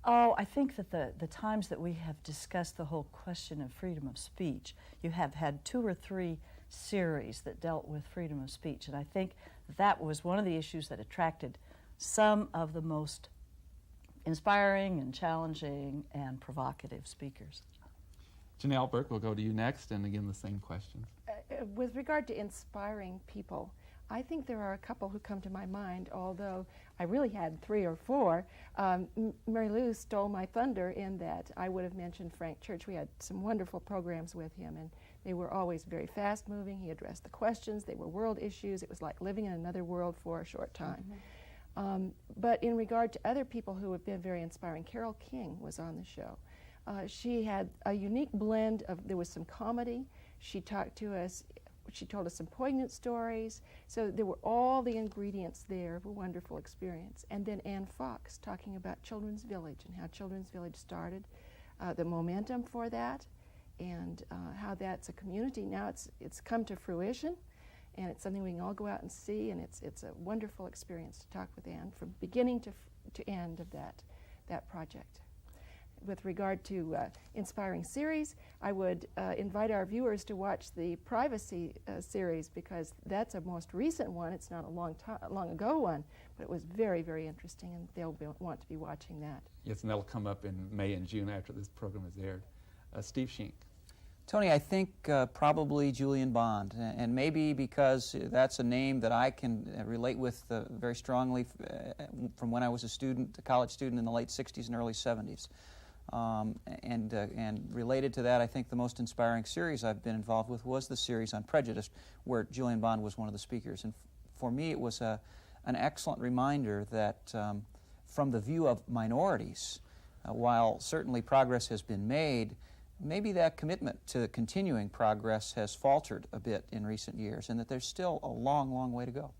Oh, I think that the times that we have discussed the whole question of freedom of speech, you have had 2 or 3 series that dealt with freedom of speech, and I think that was one of the issues that attracted some of the most inspiring and challenging and provocative speakers. Janelle Burke, we'll go to you next, and again the same questions. With regard to inspiring people, I think there are a couple who come to my mind, although I really had 3 or 4. Mary Lou stole my thunder in that I would have mentioned Frank Church. We had some wonderful programs with him, and they were always very fast-moving. He addressed the questions. They were world issues. It was like living in another world for a short time. But in regard to other people who have been very inspiring, Carole King was on the show. She had a unique blend of, there was some comedy. She talked to us, she told us some poignant stories. So there were all the ingredients there of a wonderful experience. And then Ann Fox talking about Children's Village and how Children's Village started, the momentum for that, and how that's a community. Now it's come to fruition. And it's something we can all go out and see, and it's a wonderful experience to talk with Ann from beginning to end of that project. With regard to inspiring series, I would invite our viewers to watch the Privacy series, because that's a most recent one. It's not a long ago one, but it was very, very interesting, and they'll want to be watching that. Yes, and that'll come up in May and June after this program is aired. Steve Shink. Tony, I think probably Julian Bond, and maybe because that's a name that I can relate with very strongly from when I was a college student in the late 60s and early 70s. And related to that, I think the most inspiring series I've been involved with was the series on prejudice, where Julian Bond was one of the speakers. And for me, it was an excellent reminder that from the view of minorities, while certainly progress has been made, maybe that commitment to continuing progress has faltered a bit in recent years, and that there's still a long, long way to go.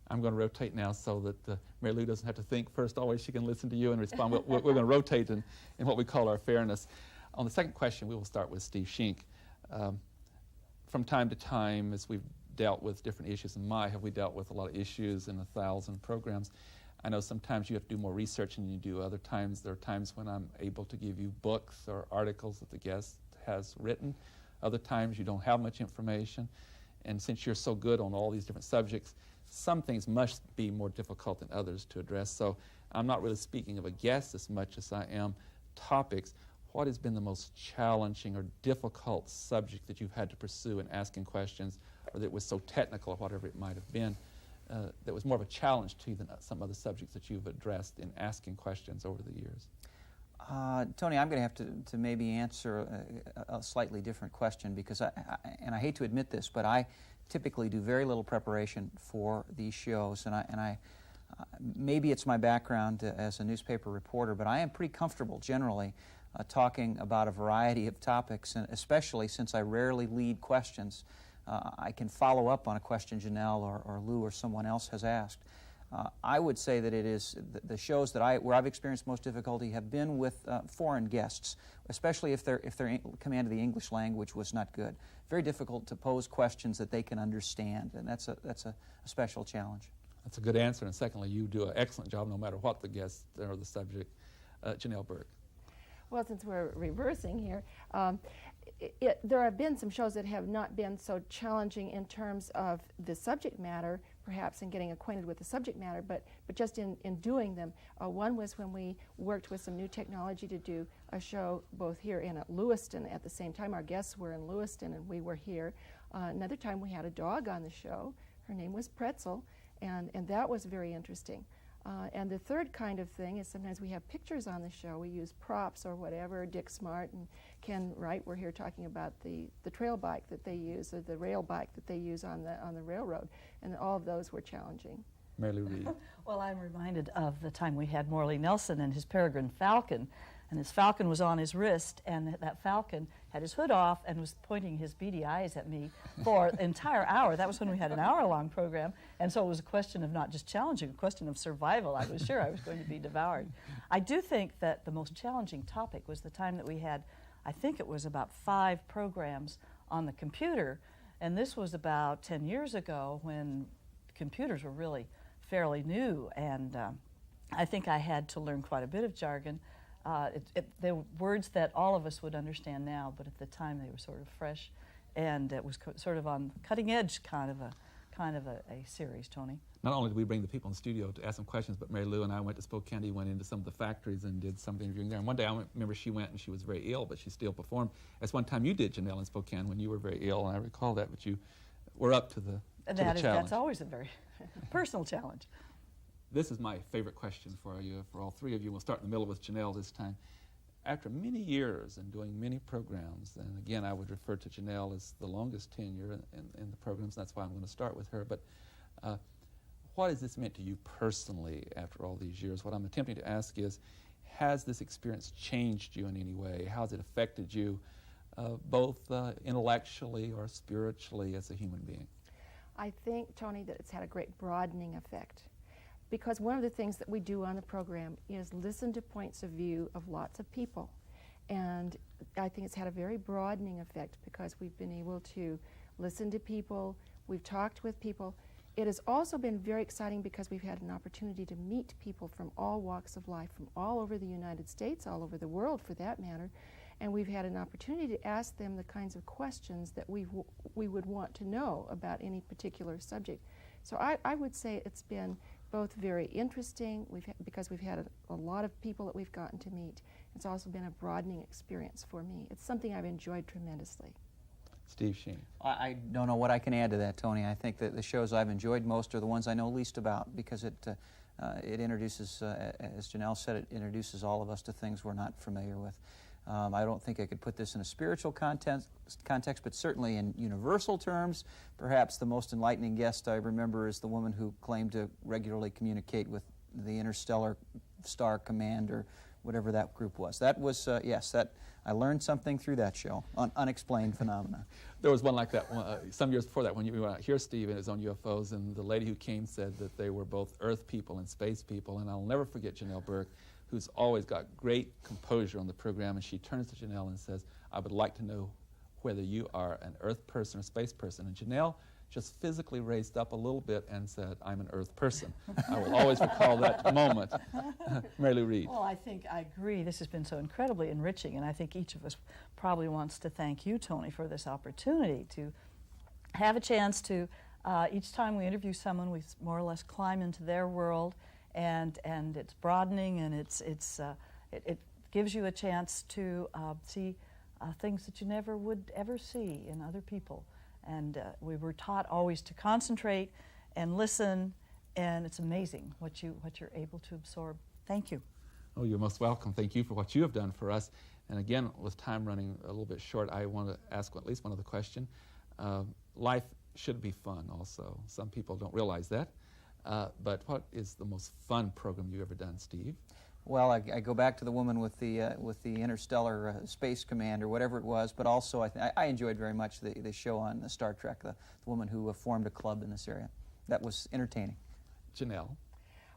I'm going to rotate now so that Mary Lou doesn't have to think first. Always she can listen to you and respond. We're going to rotate in what we call our fairness. On the second question, we will start with Steve Shink. From time to time, as we've dealt with different issues, and have we dealt with a lot of issues in 1,000 programs. I know sometimes you have to do more research than you do. Other times, there are times when I'm able to give you books or articles that the guest has written. Other times, you don't have much information. And since you're so good on all these different subjects, some things must be more difficult than others to address. So I'm not really speaking of a guest as much as I am topics. What has been the most challenging or difficult subject that you've had to pursue in asking questions, or that was so technical or whatever it might have been, that was more of a challenge to you than some other subjects that you've addressed in asking questions over the years? Tony, I'm going to have to maybe answer a slightly different question, because and I hate to admit this, but I typically do very little preparation for these shows, and I maybe it's my background as a newspaper reporter, but I am pretty comfortable generally talking about a variety of topics, and especially since I rarely lead questions. I can follow up on a question Janelle or Lou or someone else has asked. I would say that it is the shows that where I've experienced most difficulty have been with foreign guests, especially if their command of the English language was not good. Very difficult to pose questions that they can understand, and that's a special challenge. That's a good answer. And secondly, you do an excellent job no matter what the guest or the subject. Janelle Burke. Well, since we're reversing here, there have been some shows that have not been so challenging in terms of the subject matter, perhaps in getting acquainted with the subject matter, but just in doing them. One was when we worked with some new technology to do a show both here and at Lewiston at the same time. Our guests were in Lewiston and we were here. Another time we had a dog on the show. Her name was Pretzel, and that was very interesting. And the third kind of thing is sometimes we have pictures on the show. We use props or whatever. Dick Smart and Ken Wright were here talking about the trail bike that they use, or the rail bike that they use on the railroad, and all of those were challenging. Mary Lou Reed. Well, I'm reminded of the time we had Morley Nelson and his peregrine falcon, and his falcon was on his wrist, and that falcon had his hood off and was pointing his beady eyes at me for an entire hour. That was when we had an hour-long program, and so it was a question of not just challenging, a question of survival. I was sure I was going to be devoured. I do think that the most challenging topic was the time that we had, I think it was about 5 programs on the computer, and this was about 10 years ago when computers were really fairly new, and I think I had to learn quite a bit of jargon. They were words that all of us would understand now, but at the time they were sort of fresh, and it was sort of on cutting edge kind of a series, Tony. Not only did we bring the people in the studio to ask them questions, but Mary Lou and I went to Spokane, went into some of the factories and did some interviewing there. And one day I remember she went and she was very ill, but she still performed. That's one time you did, Janelle, in Spokane when you were very ill, and I recall that, but you were up to the challenge. That's always a very personal challenge. This is my favorite question for you, for all three of you. We'll start in the middle with Janelle this time. After many years and doing many programs, and again I would refer to Janelle as the longest tenure in the programs, that's why I'm going to start with her, but what has this meant to you personally after all these years? What I'm attempting to ask is, has this experience changed you in any way? How has it affected you, both intellectually or spiritually as a human being? I think, Tony, that it's had a great broadening effect. Because one of the things that we do on the program is listen to points of view of lots of people. And I think it's had a very broadening effect because we've been able to listen to people, we've talked with people. It has also been very exciting because we've had an opportunity to meet people from all walks of life, from all over the United States, all over the world for that matter. And we've had an opportunity to ask them the kinds of questions that we would want to know about any particular subject. So I would say it's been both very interesting because we've had a lot of people that we've gotten to meet. It's also been a broadening experience for me. It's something I've enjoyed tremendously. Steve Sheen. I don't know what I can add to that, Tony. I think that the shows I've enjoyed most are the ones I know least about because it introduces, as Janelle said, it introduces all of us to things we're not familiar with. I don't think I could put this in a spiritual context, but certainly in universal terms, perhaps the most enlightening guest I remember is the woman who claimed to regularly communicate with the Interstellar Star Command or whatever that group was. That was, yes, I learned something through that show on unexplained phenomena. There was one like that some years before that when you were out here, Steve, and it was on UFOs, and the lady who came said that they were both Earth people and space people, and I'll never forget Janelle Burke, who's always got great composure on the program, and she turns to Janelle and says, I would like to know whether you are an Earth person or space person. And Janelle just physically raised up a little bit and said, I'm an Earth person. I will always recall that moment. Mary Lou Reed. Well, I think I agree. This has been so incredibly enriching, and I think each of us probably wants to thank you, Tony, for this opportunity to have a chance to, each time we interview someone, we more or less climb into their world, and it's broadening, and it gives you a chance to see things that you never would ever see in other people. And we were taught always to concentrate and listen, and it's amazing what you're able to absorb. Thank you. Oh, you're most welcome. Thank you for what you have done for us. And again, with time running a little bit short, I want to ask at least one other question. Life should be fun also. Some people don't realize that. But what is the most fun program you've ever done, Steve? Well, I go back to the woman with the Interstellar Space Command or whatever it was, but also I enjoyed very much the show on Star Trek, the woman who formed a club in this area. That was entertaining. Janelle?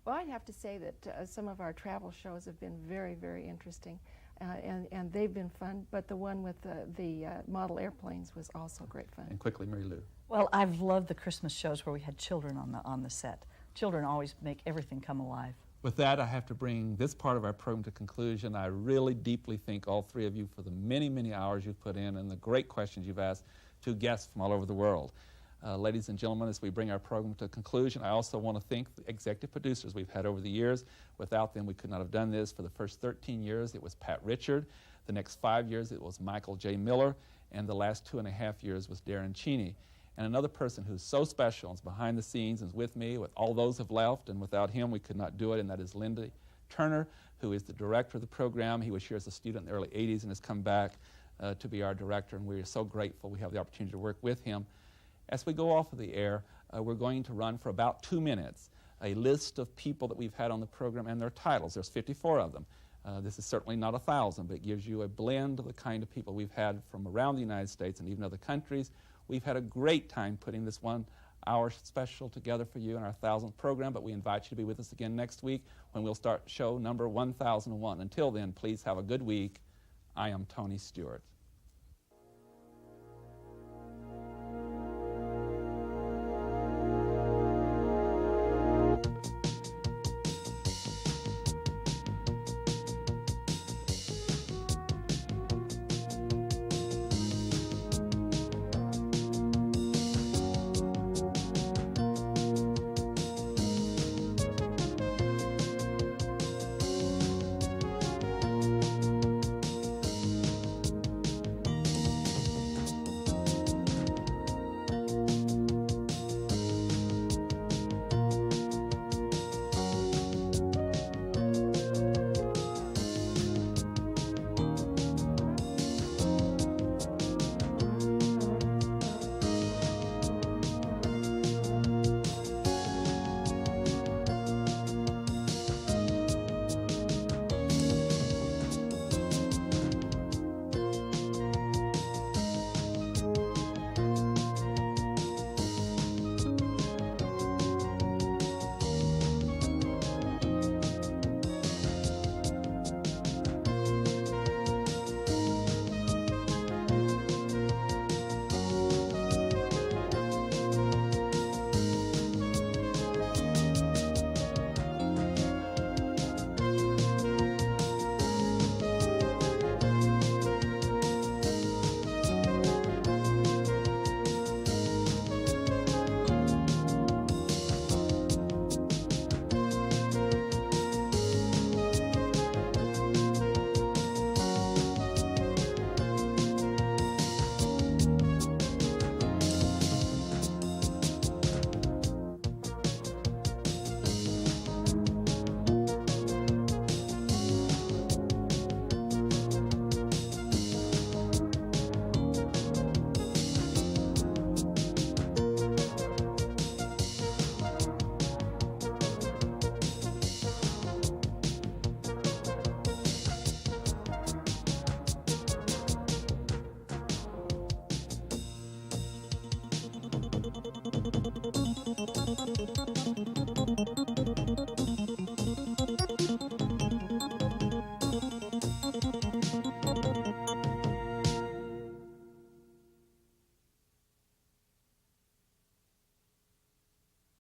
Well, I'd have to say that some of our travel shows have been very, very interesting, and they've been fun, but the one with the model airplanes was also great fun. And quickly, Mary Lou. Well, I've loved the Christmas shows where we had children on the set. Children always make everything come alive. With that, I have to bring this part of our program to conclusion. I really deeply thank all three of you for the many, many hours you've put in and the great questions you've asked to guests from all over the world. Ladies and gentlemen, as we bring our program to conclusion, I also want to thank the executive producers we've had over the years. Without them, we could not have done this. For the first 13 years, it was Pat Richard. The next 5 years, it was Michael J. Miller. And the last 2.5 years was Darren Cheney. And another person who's so special and is behind the scenes and is with me, with all those have left, and without him we could not do it, and that is Linda Turner, who is the director of the program. He was here as a student in the early 80s and has come back to be our director, and we are so grateful we have the opportunity to work with him. As we go off of the air, we're going to run for about 2 minutes a list of people that we've had on the program and their titles. There's 54 of them. This is certainly not 1,000, but it gives you a blend of the kind of people we've had from around the United States and even other countries. We've had a great time putting this 1 hour special together for you in our 1,000th program, but we invite you to be with us again next week when we'll start show number 1001. Until then, please have a good week. I am Tony Stewart.